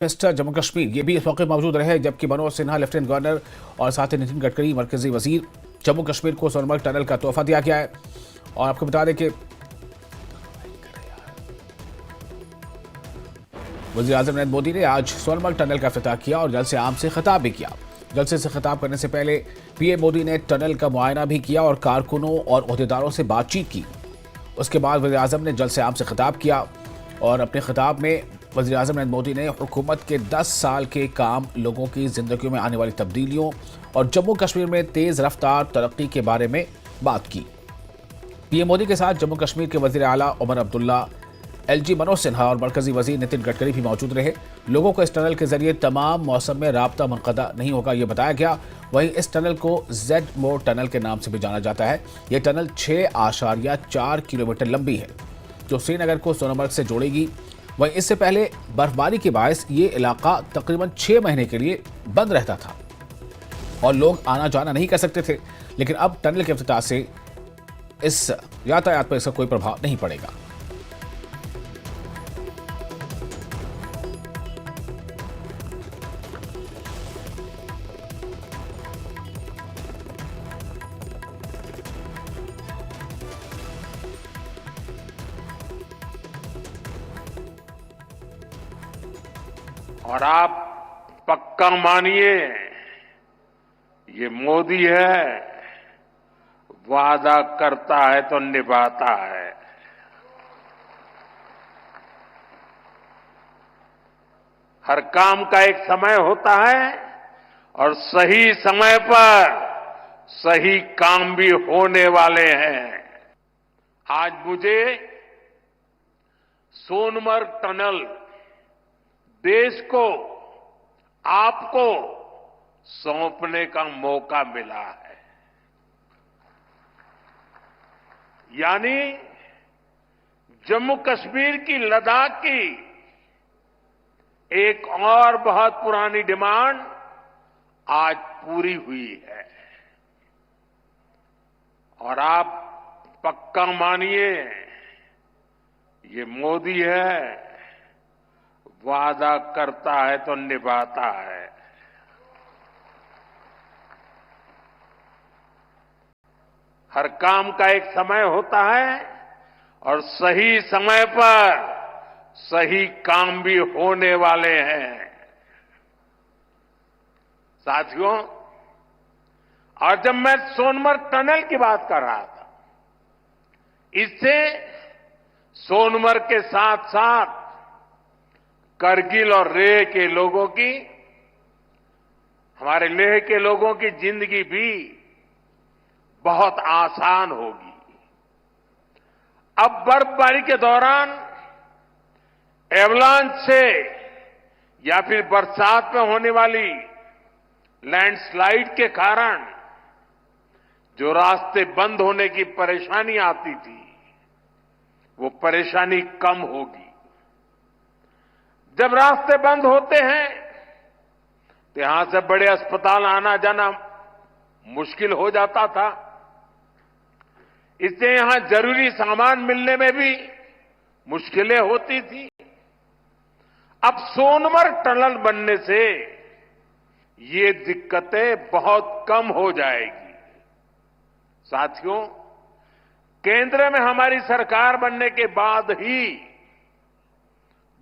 Minister Jammu Kashmir ये भी इस मौके मौजूद रहे, जबकि मनोज सिन्हा लेफ्टिनेंट गवर्नर और साथ ही नितिन गडकरी मरकजी वजीर। जम्मू कश्मीर को सोनमर्ग टनल का तोहफा दिया गया है और आपको बता दें कि वजीर आजम नरेंद्र मोदी ने आज सोनमर्ग टनल का इफ्तिताह किया और जलसे आम से खिताब भी किया। जलसे से खिताब करने से पहले पीएम मोदी ने टनल का मुआयना भी किया और कारकुनों और ओहदेदारों से बातचीत की। उसके बाद वजीर आजम ने जलसे आम से खिताब किया और अपने खिताब में वज़ीर आज़म नरेंद्र मोदी ने हुकूमत के 10 साल के काम, लोगों की ज़िंदगियों में आने वाली तब्दीलियों और जम्मू कश्मीर में तेज़ रफ्तार तरक्की के बारे में बात की। पीएम मोदी के साथ जम्मू कश्मीर के वज़ीर आला उमर अब्दुल्ला, एलजी मनोज सिन्हा और मरकजी वज़ीर नितिन गडकरी भी मौजूद रहे। लोगों को इस टनल के जरिए तमाम मौसम में राब्ता मुनक़ता नहीं होगा, ये बताया गया। वहीं इस टनल को जेड मोर टनल के नाम से भी जाना जाता है। ये टनल 6.4 किलोमीटर लंबी है, जो श्रीनगर को सोनमर्ग से जोड़ेगी। वहीं इससे पहले बर्फबारी के बायस ये इलाका तकरीबन 6 महीने के लिए बंद रहता था और लोग आना जाना नहीं कर सकते थे, लेकिन अब टनल के इफ्तिताह से इस यातायात पर इसका कोई प्रभाव नहीं पड़ेगा। और आप पक्का मानिए, ये मोदी है, वादा करता है तो निभाता है। हर काम का एक समय होता है और सही समय पर सही काम भी होने वाले हैं। आज मुझे सोनमर्ग टनल देश को, आपको सौंपने का मौका मिला है। यानी जम्मू कश्मीर की, लद्दाख की एक और बहुत पुरानी डिमांड आज पूरी हुई है। और आप पक्का मानिए, ये मोदी है, वादा करता है तो निभाता है। हर काम का एक समय होता है और सही समय पर सही काम भी होने वाले हैं। साथियों, और जब मैं सोनमर्ग टनल की बात कर रहा था, इससे सोनमर्ग के साथ साथ करगिल और लेह के लोगों की, हमारे लेह के लोगों की जिंदगी भी बहुत आसान होगी। अब बर्फबारी के दौरान एवलांच से या फिर बरसात में होने वाली लैंडस्लाइड के कारण जो रास्ते बंद होने की परेशानी आती थी, वो परेशानी कम होगी। जब रास्ते बंद होते हैं तो यहां से बड़े अस्पताल आना जाना मुश्किल हो जाता था। इससे यहां जरूरी सामान मिलने में भी मुश्किलें होती थी। अब सोनमर्ग टनल बनने से ये दिक्कतें बहुत कम हो जाएगी। साथियों, केंद्र में हमारी सरकार बनने के बाद ही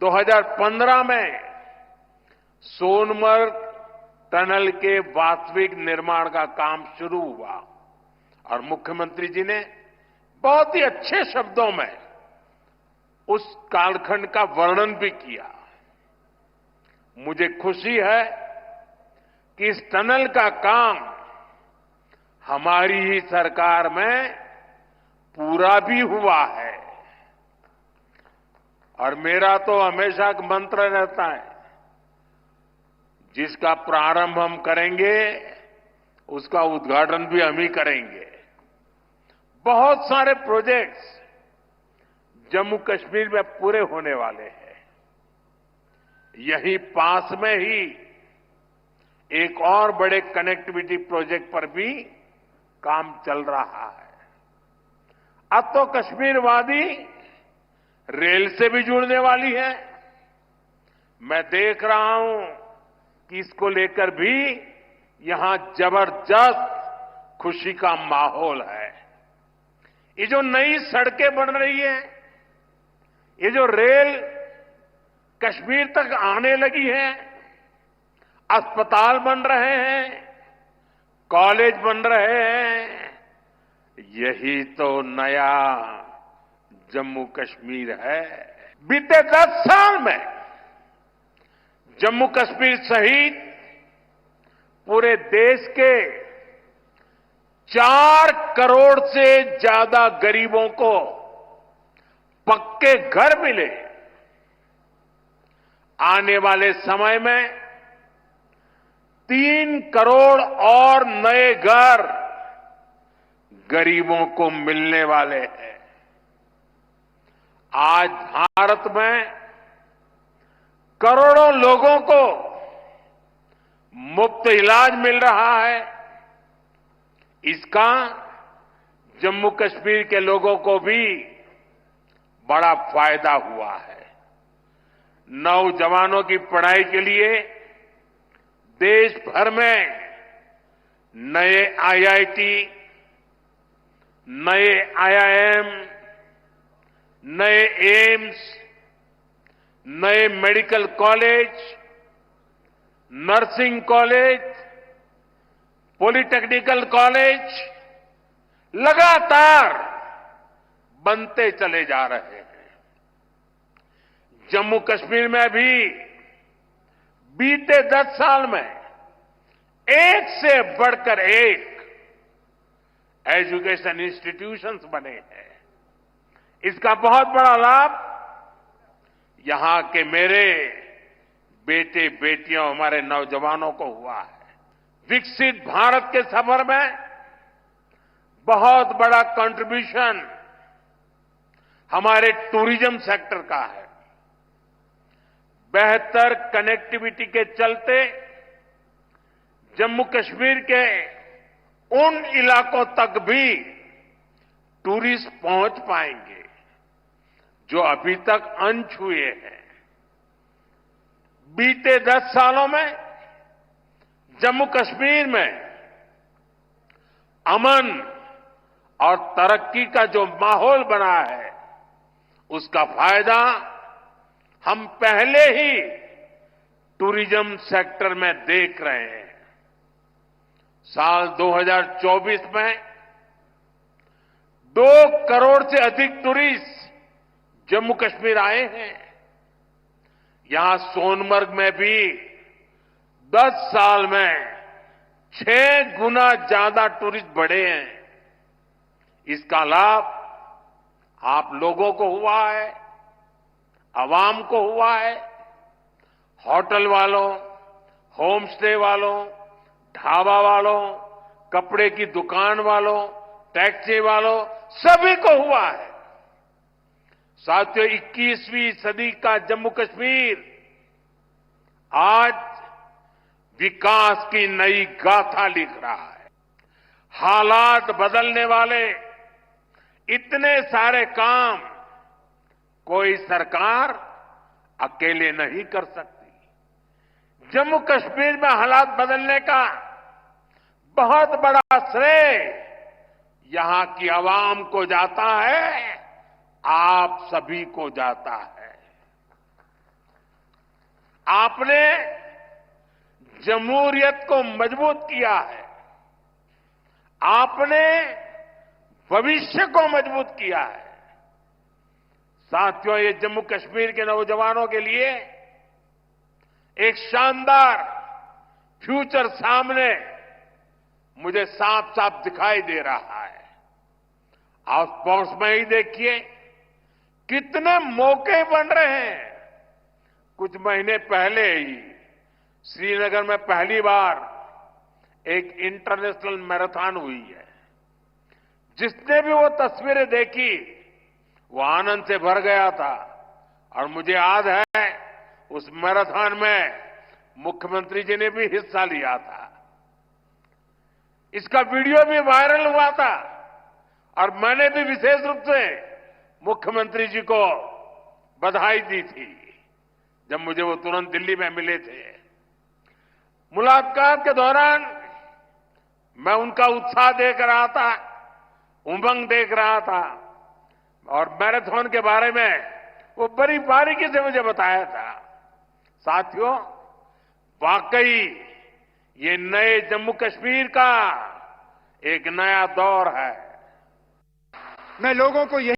2015 में सोनमर्ग टनल के वास्तविक निर्माण का काम शुरू हुआ और मुख्यमंत्री जी ने बहुत ही अच्छे शब्दों में उस कालखंड का वर्णन भी किया। मुझे खुशी है कि इस टनल का काम हमारी ही सरकार में पूरा भी हुआ है। और मेरा तो हमेशा एक मंत्र रहता है, जिसका प्रारंभ हम करेंगे उसका उद्घाटन भी हम ही करेंगे। बहुत सारे प्रोजेक्ट्स जम्मू कश्मीर में पूरे होने वाले हैं। यहीं पास में ही एक और बड़े कनेक्टिविटी प्रोजेक्ट पर भी काम चल रहा है। अब तो कश्मीर वादी रेल से भी जुड़ने वाली है। मैं देख रहा हूं कि इसको लेकर भी यहां जबरदस्त खुशी का माहौल है। ये जो नई सड़कें बन रही हैं, ये जो रेल कश्मीर तक आने लगी है, अस्पताल बन रहे हैं, कॉलेज बन रहे हैं, यही तो नया जम्मू कश्मीर है। बीते 10 साल में जम्मू कश्मीर सहित पूरे देश के 4 करोड़ से ज्यादा गरीबों को पक्के घर मिले। आने वाले समय में 3 करोड़ और नए घर गरीबों को मिलने वाले हैं। आज भारत में करोड़ों लोगों को मुफ्त इलाज मिल रहा है। इसका जम्मू कश्मीर के लोगों को भी बड़ा फायदा हुआ है। नौजवानों की पढ़ाई के लिए देश भर में नए आईआईटी, नए आईआईएम, नए एम्स, नए medical college, nursing college, polytechnical college लगातार बनते चले जा रहे हैं। जम्मू कश्मीर में भी बीते 10 साल में एक से बढ़कर एक एजुकेशन इंस्टीट्यूशंस बने हैं। इसका बहुत बड़ा लाभ यहां के मेरे बेटे बेटियों, हमारे नौजवानों को हुआ है। विकसित भारत के सफर में बहुत बड़ा कंट्रीब्यूशन हमारे टूरिज्म सेक्टर का है। बेहतर कनेक्टिविटी के चलते जम्मू कश्मीर के उन इलाकों तक भी टूरिस्ट पहुंच पाएंगे जो अभी तक अनछुए हैं। बीते 10 सालों में जम्मू कश्मीर में अमन और तरक्की का जो माहौल बना है, उसका फायदा हम पहले ही टूरिज्म सेक्टर में देख रहे हैं। साल 2024 में 2 करोड़ से अधिक टूरिस्ट जम्मू कश्मीर आए हैं। यहां सोनमर्ग में भी 10 साल में 6 गुना ज्यादा टूरिस्ट बढ़े हैं। इसका लाभ आप लोगों को हुआ है, आवाम को हुआ है। होटल वालों, होम स्टे वालों, ढाबा वालों, कपड़े की दुकान वालों, टैक्सी वालों, सभी को हुआ है। साथियों, 21वीं सदी का जम्मू कश्मीर आज विकास की नई गाथा लिख रहा है। हालात बदलने वाले इतने सारे काम कोई सरकार अकेले नहीं कर सकती। जम्मू कश्मीर में हालात बदलने का बहुत बड़ा श्रेय यहां की आवाम को जाता है, आप सभी को जाता है। आपने जमहूरियत को मजबूत किया है, आपने भविष्य को मजबूत किया है। साथियों, ये जम्मू कश्मीर के नौजवानों के लिए एक शानदार फ्यूचर सामने मुझे साफ साफ दिखाई दे रहा है। आप स्पोर्ट्स में ही देखिए कितने मौके बन रहे हैं। कुछ महीने पहले ही श्रीनगर में पहली बार एक इंटरनेशनल मैराथन हुई है। जिसने भी वो तस्वीरें देखी वो आनंद से भर गया था। और मुझे याद है उस मैराथन में मुख्यमंत्री जी ने भी हिस्सा लिया था। इसका वीडियो भी वायरल हुआ था और मैंने भी विशेष रूप से मुख्यमंत्री जी को बधाई दी थी। जब मुझे वो तुरंत दिल्ली में मिले थे। मुलाकात के दौरान मैं उनका उत्साह देख रहा था, उमंग देख रहा था और मैराथन के बारे में वो बड़ी बारीकी से मुझे बताया था। साथियों, वाकई ये नए जम्मू कश्मीर का एक नया दौर है। मैं लोगों को यही